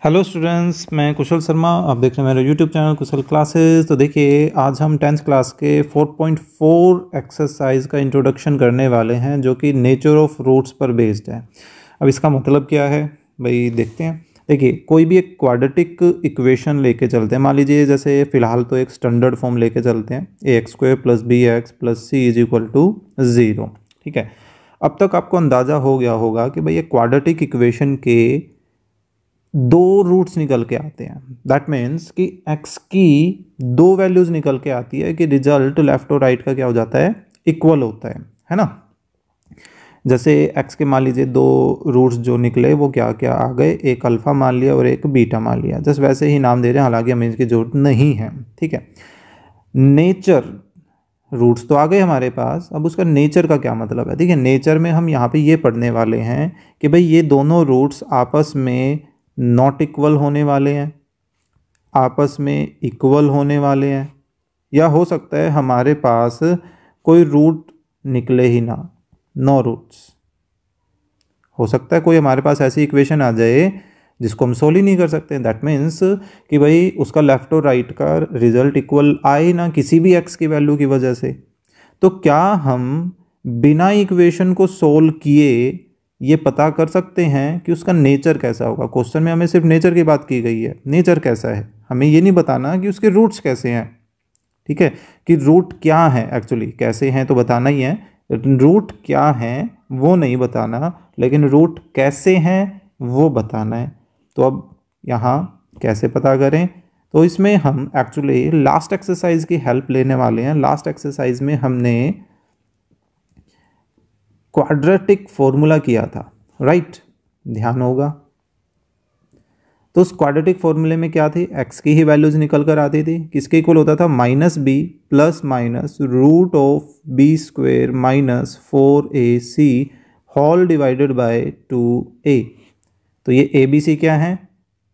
Hello students, मैं कुशल शर्मा। आप देख रहे हैं मेरा यूट्यूब चैनल कुशल क्लासेस। तो देखिए, आज हम 10th क्लास के 4.4 एक्सरसाइज का इंट्रोडक्शन करने वाले हैं, जो कि नेचर ऑफ रूट्स पर बेस्ड है। अब इसका मतलब क्या है भाई, देखते हैं। देखिए, कोई भी एक क्वाड्रेटिक इक्वेशन लेके चलते हैं। मान लीजिए, जैसे फ़िलहाल तो एक स्टैंडर्ड फॉर्म लेके चलते हैं, ax² + bx + c = 0। ठीक है। अब तक आपको अंदाज़ा हो गया होगा कि भाई एक क्वाड्रेटिक इक्वेशन के दो रूट्स निकल के आते हैं। दैट मीन्स कि x की दो वैल्यूज़ निकल के आती है कि रिजल्ट लेफ्ट और राइट का क्या हो जाता है, इक्वल होता है ना। जैसे x के मान लीजिए दो रूट्स जो निकले वो क्या क्या आ गए, एक अल्फ़ा मान लिया और एक बीटा मान लिया। जस्ट वैसे ही नाम दे रहे हैं, हालांकि हमें इसकी जरूरत नहीं है। ठीक है। नेचर रूट्स तो आ गए हमारे पास, अब उसका नेचर का क्या मतलब है। देखिए, नेचर में हम यहाँ पे ये पढ़ने वाले हैं कि भाई ये दोनों रूट्स आपस में नॉट इक्वल होने वाले हैं, आपस में इक्वल होने वाले हैं, या हो सकता है हमारे पास कोई रूट निकले ही ना, नो रूट्स। हो सकता है कोई हमारे पास ऐसी इक्वेशन आ जाए जिसको हम सोल्व ही नहीं कर सकते। दैट मीन्स कि भाई उसका लेफ्ट और राइट का रिजल्ट इक्वल आए ना, किसी भी एक्स की वैल्यू की वजह से। तो क्या हम बिना इक्वेशन को सोल्व किए ये पता कर सकते हैं कि उसका नेचर कैसा होगा। क्वेश्चन में हमें सिर्फ नेचर की बात की गई है, नेचर कैसा है, हमें ये नहीं बताना कि उसके रूट्स कैसे हैं। ठीक है, कि रूट क्या है, एक्चुअली कैसे हैं तो बताना ही है, रूट क्या है वो नहीं बताना, लेकिन रूट कैसे हैं वो बताना है। तो अब यहाँ कैसे पता करें, तो इसमें हम एक्चुअली लास्ट एक्सरसाइज की हेल्प लेने वाले हैं। लास्ट एक्सरसाइज में हमने क्वाड्रेटिक फॉर्मूला किया था, राइट, ध्यान होगा। तो उस क्वाड्रेटिक फॉर्मूले में क्या थी, x की ही वैल्यूज निकल कर आती थी। किसके इक्वल होता था, -b ± √(b²) - 4ac whole divided by 2a। तो ये a b c क्या है,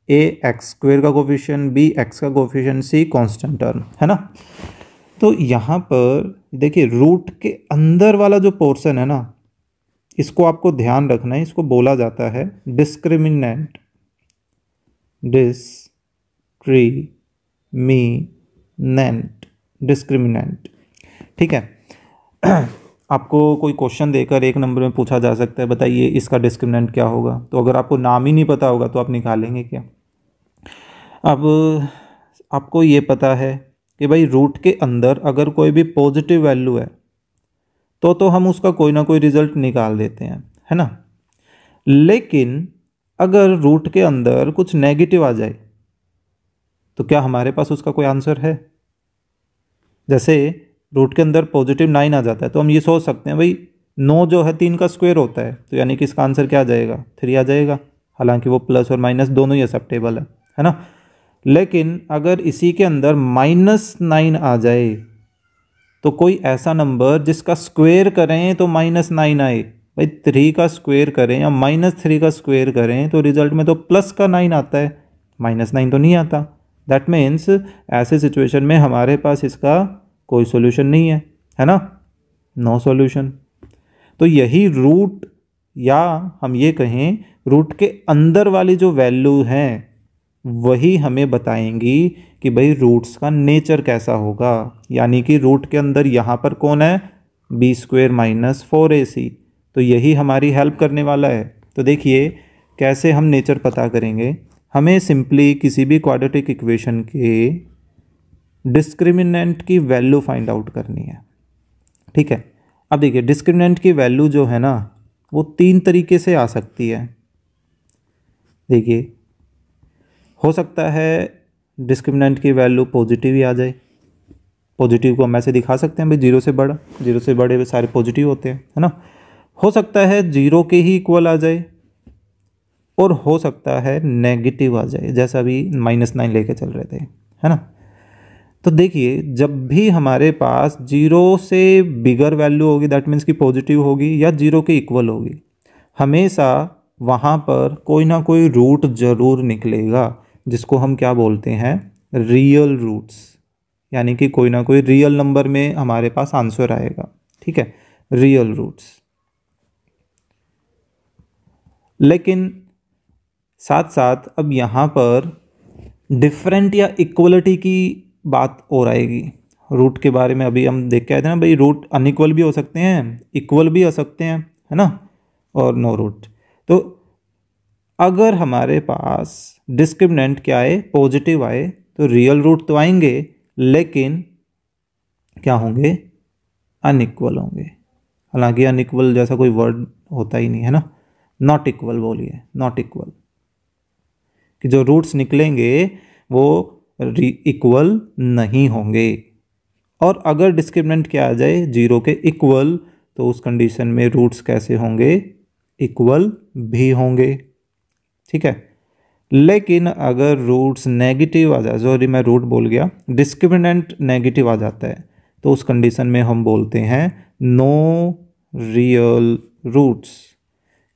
a x² का कोफिशिएंट, b x का कोफिशिएंट, c कांस्टेंट टर्म है ना। तो यहाँ पर देखिए, रूट के अंदर वाला जो पोर्शन है ना, इसको आपको ध्यान रखना है, इसको बोला जाता है डिस्क्रिमिनेंट। डिस्क्रिमिनेंट। ठीक है। आपको कोई क्वेश्चन देकर 1 नंबर में पूछा जा सकता है, बताइए इसका डिस्क्रिमिनेंट क्या होगा। तो अगर आपको नाम ही नहीं पता होगा तो आप निकालेंगे क्या। अब आपको ये पता है कि भाई रूट के अंदर अगर कोई भी पॉजिटिव वैल्यू है तो हम उसका कोई ना कोई रिजल्ट निकाल देते हैं, है ना। लेकिन अगर रूट के अंदर कुछ नेगेटिव आ जाए तो क्या हमारे पास उसका कोई आंसर है। जैसे रूट के अंदर +9 आ जाता है तो हम ये सोच सकते हैं भाई 9 जो है 3 का स्क्वायर होता है, तो यानी कि इसका आंसर क्या आ जाएगा, 3 आ जाएगा। हालांकि वो प्लस और माइनस दोनों ही एक्सेप्टेबल है ना। लेकिन अगर इसी के अंदर -9 आ जाए तो कोई ऐसा नंबर जिसका स्क्वायर करें तो -9 आए। भाई 3 का स्क्वायर करें या -3 का स्क्वायर करें तो रिजल्ट में तो प्लस का 9 आता है, -9 तो नहीं आता। दैट मीन्स ऐसे सिचुएशन में हमारे पास इसका कोई सॉल्यूशन नहीं है ना, नो सॉल्यूशन। तो यही रूट, या हम ये कहें रूट के अंदर वाली जो वैल्यू हैं वही हमें बताएंगी कि भाई रूट्स का नेचर कैसा होगा। यानी कि रूट के अंदर यहाँ पर कौन है, b² - 4ac, तो यही हमारी हेल्प करने वाला है। तो देखिए कैसे हम नेचर पता करेंगे। हमें सिंपली किसी भी क्वाड्रेटिक इक्वेशन के डिस्क्रिमिनेंट की वैल्यू फाइंड आउट करनी है। ठीक है। अब देखिए, डिस्क्रिमिनेंट की वैल्यू जो है ना वो 3 तरीके से आ सकती है। देखिए, हो सकता है डिस्क्रिमिनेंट की वैल्यू पॉजिटिव ही आ जाए। पॉजिटिव को हम ऐसे दिखा सकते हैं भाई 0 से बड़ा, 0 से बड़े सारे पॉजिटिव होते हैं, है ना। हो सकता है 0 के ही इक्वल आ जाए, और हो सकता है नेगेटिव आ जाए, जैसा अभी -9 लेके चल रहे थे, है ना। तो देखिए, जब भी हमारे पास 0 से बिगर वैल्यू होगी, दैट मीन्स कि पॉजिटिव होगी या 0 के इक्वल होगी, हमेशा वहाँ पर कोई ना कोई रूट जरूर निकलेगा, जिसको हम क्या बोलते हैं, रियल रूट्स। यानी कि कोई ना कोई रियल नंबर में हमारे पास आंसर आएगा। ठीक है, रियल रूट्स। लेकिन साथ साथ अब यहाँ पर डिफरेंट या इक्वलिटी की बात और आएगी। रूट के बारे में अभी हम देख के आए थे ना भाई, रूट अनइक्वल भी हो सकते हैं, इक्वल भी हो सकते हैं, है ना, और नो रूट। तो अगर हमारे पास डिस्क्रिमिनेंट क्या आए, पॉजिटिव आए, तो रियल रूट तो आएंगे लेकिन क्या होंगे, अनइक्वल होंगे। हालांकि अनइक्वल जैसा कोई वर्ड होता ही नहीं है ना, नॉट इक्वल बोलिए, नॉट इक्वल, कि जो रूट्स निकलेंगे वो इक्वल नहीं होंगे। और अगर डिस्क्रिमिनेंट क्या आ जाए, जीरो के इक्वल, तो उस कंडीशन में रूट्स कैसे होंगे, इक्वल भी होंगे। ठीक है, लेकिन अगर रूट्स नेगेटिव आ जाए, सॉरी मैं रूट बोल गया, डिस्क्रिमिनेंट नेगेटिव आ जाता है, तो उस कंडीशन में हम बोलते हैं नो रियल रूट्स,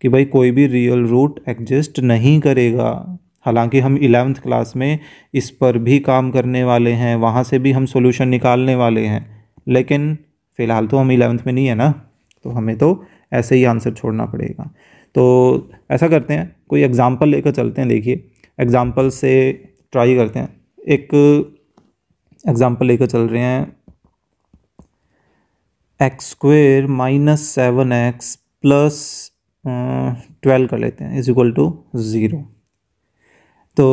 कि भाई कोई भी रियल रूट एग्जिस्ट नहीं करेगा। हालांकि हम 11th क्लास में इस पर भी काम करने वाले हैं, वहाँ से भी हम सॉल्यूशन निकालने वाले हैं, लेकिन फ़िलहाल तो हम 11th में नहीं है ना, तो हमें तो ऐसे ही आंसर छोड़ना पड़ेगा। तो ऐसा करते हैं, कोई एग्जांपल लेकर चलते हैं। देखिए एग्जांपल से ट्राई करते हैं। एक एग्जांपल लेकर चल रहे हैं, x² - 7x प्लस 12 कर लेते हैं इज इक्वल टू 0। तो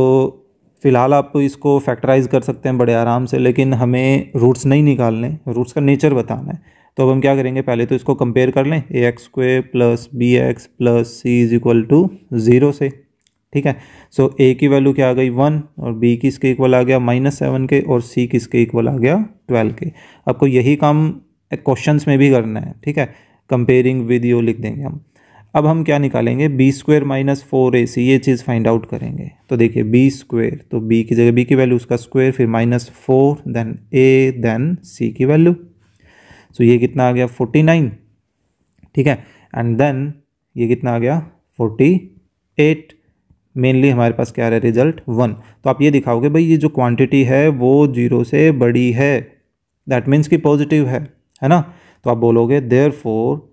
फिलहाल आप इसको फैक्टराइज कर सकते हैं बड़े आराम से, लेकिन हमें रूट्स नहीं निकालने, रूट्स का नेचर बताना है। तो अब हम क्या करेंगे, पहले तो इसको कंपेयर कर लें, ax² plus bx plus c is equal to 0 से। ठीक है, सो a की वैल्यू क्या आ गई 1, और b किसके इक्वल आ गया -7 के, और c किसके इक्वल आ गया 12 के। आपको यही काम क्वेश्चंस में भी करना है। ठीक है, कंपेयरिंग विद यू लिख देंगे हम। अब हम क्या निकालेंगे, b² - 4ac, ये चीज़ फाइंड आउट करेंगे। तो देखिए b², तो b की जगह b की वैल्यू, उसका स्क्वायर, फिर -4, देन a, देन c की वैल्यू। सो ये कितना आ गया 49। ठीक है, एंड देन ये कितना आ गया 48। मेनली हमारे पास क्या आ रहा है, रिजल्ट 1। तो आप ये दिखाओगे भाई ये जो क्वांटिटी है वो 0 से बड़ी है, दैट मीन्स कि पॉजिटिव है ना। तो आप बोलोगे therefore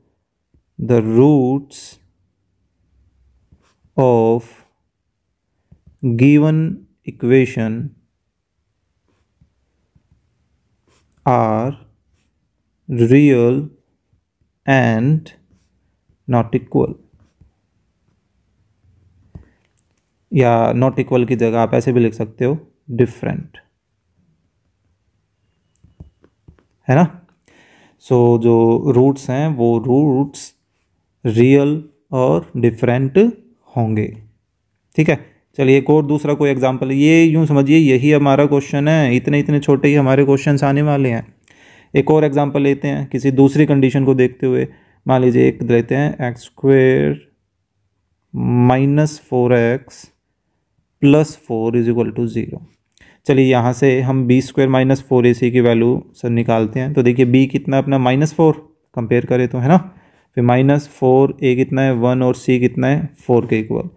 the roots of given equation are real and not equal, या नॉट इक्वल की जगह आप ऐसे भी लिख सकते हो, डिफरेंट, है ना। सो जो रूट्स हैं वो रूट्स रियल और डिफरेंट होंगे। ठीक है, चलिए एक और दूसरा कोई एग्जांपल, ये यूँ समझिए यही हमारा क्वेश्चन है, इतने इतने छोटे ही हमारे क्वेश्चंस आने वाले हैं। एक और एग्जांपल लेते हैं किसी दूसरी कंडीशन को देखते हुए। मान लीजिए एक लेते हैं x² - 4x plus 4 is equal to 0। चलिए यहाँ से हम b² - 4ac की वैल्यू सर निकालते हैं। तो देखिए b कितना अपना -4, कंपेयर करें तो, है ना, फिर -4, a कितना है 1, और c कितना है 4 के इक्वल।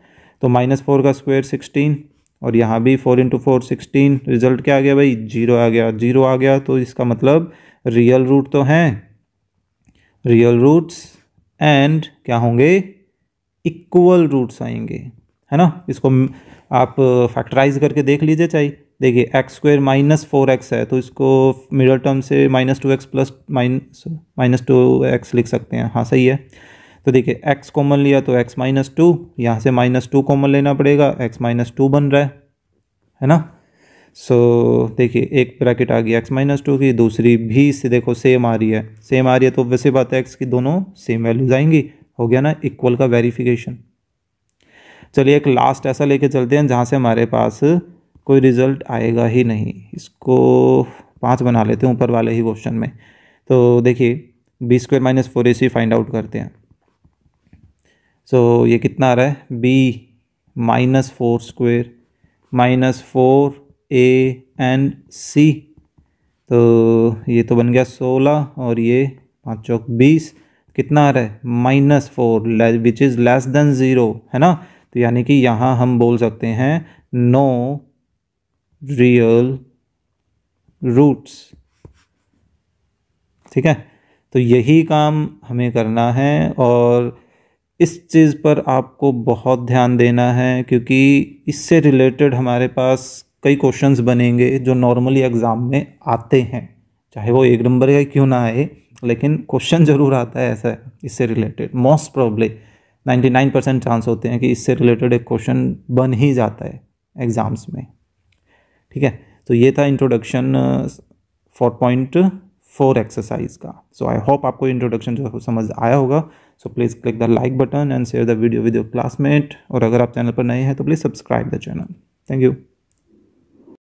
तो -4 का स्क्वायर 16, और यहाँ भी 4 × 4 16। रिजल्ट क्या आ गया भाई, 0 आ गया। 0 आ गया तो इसका मतलब रियल रूट तो हैं, रियल रूट्स एंड क्या होंगे, इक्वल रूट्स आएंगे, है ना। इसको आप फैक्टराइज करके देख लीजिए चाहिए। देखिए x² - 4x है, तो इसको मिडल टर्म से -2x प्लस -2x लिख सकते हैं। हाँ सही है। तो देखिए x कॉमन लिया तो x - 2, यहाँ से -2 कॉमन लेना पड़ेगा, x - 2 बन रहा है ना। सो देखिए एक ब्रैकेट आ गई x - 2 की, दूसरी भी से देखो सेम आ रही है, सेम आ रही है, तो वैसे बात है x की दोनों सेम वैल्यूज आएंगी। हो गया ना इक्वल का वेरिफिकेशन। चलिए एक लास्ट ऐसा लेके चलते हैं जहाँ से हमारे पास कोई रिजल्ट आएगा ही नहीं। इसको 5 बना लेते हैं ऊपर वाले ही क्वेश्चन में। तो देखिए b² - 4ac फाइंड आउट करते हैं। सो ये कितना आ रहा है, b - 4² - 4a एंड c। तो ये तो बन गया 16, और ये 5 चौक 20, कितना आ रहा है -4, विच इज़ लेस देन 0, है ना। तो यानी कि यहाँ हम बोल सकते हैं नो रियल रूट्स। ठीक है, तो यही काम हमें करना है, और इस चीज़ पर आपको बहुत ध्यान देना है, क्योंकि इससे रिलेटेड हमारे पास कई क्वेश्चंस बनेंगे जो नॉर्मली एग्ज़ाम में आते हैं, चाहे वो 1 नंबर का क्यों ना आए, लेकिन क्वेश्चन ज़रूर आता है ऐसा इससे रिलेटेड। मोस्ट प्रॉब्ली 99% चांस होते हैं कि इससे रिलेटेड एक क्वेश्चन बन ही जाता है एग्ज़ाम्स में। ठीक है, तो ये था इंट्रोडक्शन 4.4 एक्सरसाइज का। सो आई होप आपको इंट्रोडक्शन जो समझ आया होगा। So please click the like button and share the video with your classmate, और अगर आप चैनल पर नए हैं तो please subscribe the channel. Thank you.